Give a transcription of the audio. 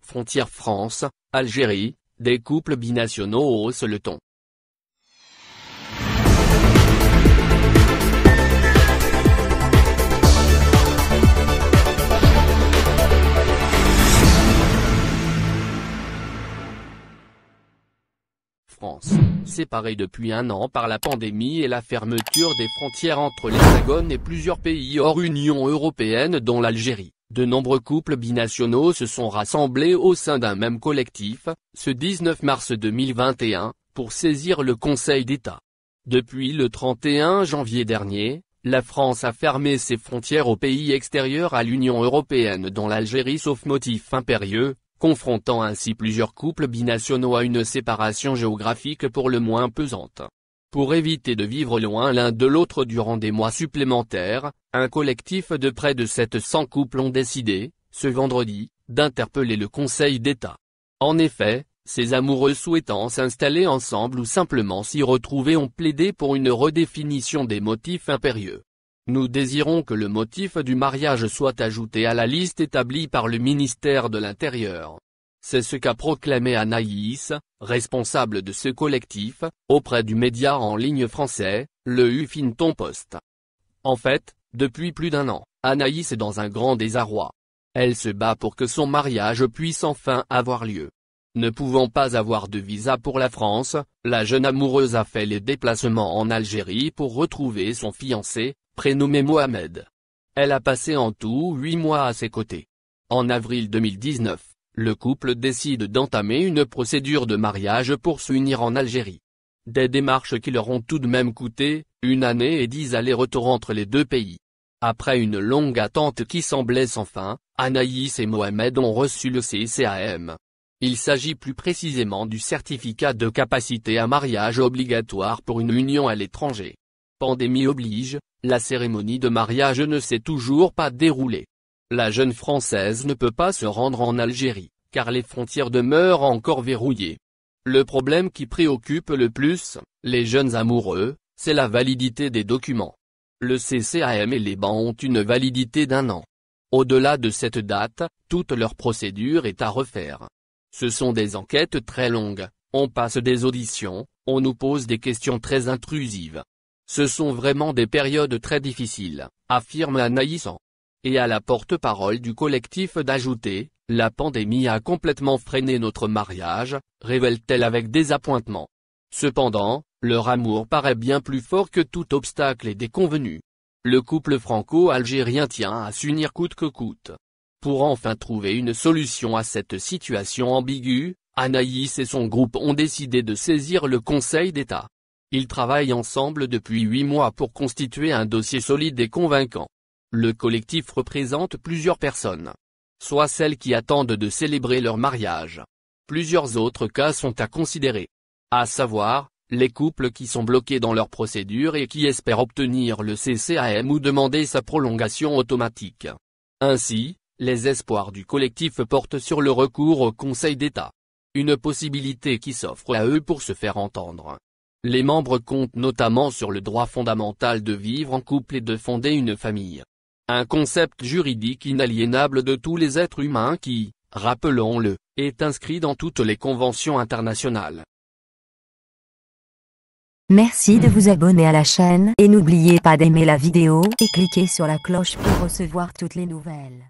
Frontière France, Algérie, des couples binationaux haussent le ton. France, séparée depuis un an par la pandémie et la fermeture des frontières entre l'Hexagone et plusieurs pays hors Union européenne dont l'Algérie, de nombreux couples binationaux se sont rassemblés au sein d'un même collectif, ce 19 mars 2021, pour saisir le Conseil d'État. Depuis le 31 janvier dernier, la France a fermé ses frontières aux pays extérieurs à l'Union européenne dont l'Algérie sauf motif impérieux, confrontant ainsi plusieurs couples binationaux à une séparation géographique pour le moins pesante. Pour éviter de vivre loin l'un de l'autre durant des mois supplémentaires, un collectif de près de 700 couples ont décidé, ce vendredi, d'interpeller le Conseil d'État. En effet, ces amoureux souhaitant s'installer ensemble ou simplement s'y retrouver ont plaidé pour une redéfinition des motifs impérieux. Nous désirons que le motif du mariage soit ajouté à la liste établie par le ministère de l'Intérieur. C'est ce qu'a proclamé Anaïs, responsable de ce collectif, auprès du média en ligne français, le Huffington Post. En fait, depuis plus d'un an, Anaïs est dans un grand désarroi. Elle se bat pour que son mariage puisse enfin avoir lieu. Ne pouvant pas avoir de visa pour la France, la jeune amoureuse a fait les déplacements en Algérie pour retrouver son fiancé, prénommé Mohamed. Elle a passé en tout 8 mois à ses côtés. En avril 2019, le couple décide d'entamer une procédure de mariage pour s'unir en Algérie. Des démarches qui leur ont tout de même coûté 1 année et 10 allers-retours entre les deux pays. Après une longue attente qui semblait sans fin, Anaïs et Mohamed ont reçu le CCAM. Il s'agit plus précisément du certificat de capacité à mariage obligatoire pour une union à l'étranger. Pandémie oblige, la cérémonie de mariage ne s'est toujours pas déroulée. La jeune Française ne peut pas se rendre en Algérie, car les frontières demeurent encore verrouillées. Le problème qui préoccupe le plus les jeunes amoureux, c'est la validité des documents. Le CCAM et les bancs ont une validité d'1 an. Au-delà de cette date, toute leur procédure est à refaire. Ce sont des enquêtes très longues, on passe des auditions, on nous pose des questions très intrusives. Ce sont vraiment des périodes très difficiles, affirme Anaïs. Et à la porte-parole du collectif d'ajouter, la pandémie a complètement freiné notre mariage, révèle-t-elle avec désappointement. Cependant, leur amour paraît bien plus fort que tout obstacle et déconvenu. Le couple franco-algérien tient à s'unir coûte que coûte. Pour enfin trouver une solution à cette situation ambiguë, Anaïs et son groupe ont décidé de saisir le Conseil d'État. Ils travaillent ensemble depuis 8 mois pour constituer un dossier solide et convaincant. Le collectif représente plusieurs personnes. Soit celles qui attendent de célébrer leur mariage. Plusieurs autres cas sont à considérer. À savoir, les couples qui sont bloqués dans leur procédure et qui espèrent obtenir le CCAM ou demander sa prolongation automatique. Ainsi, les espoirs du collectif portent sur le recours au Conseil d'État. Une possibilité qui s'offre à eux pour se faire entendre. Les membres comptent notamment sur le droit fondamental de vivre en couple et de fonder une famille. Un concept juridique inaliénable de tous les êtres humains qui, rappelons-le, est inscrit dans toutes les conventions internationales. Merci de vous abonner à la chaîne et n'oubliez pas d'aimer la vidéo et cliquer sur la cloche pour recevoir toutes les nouvelles.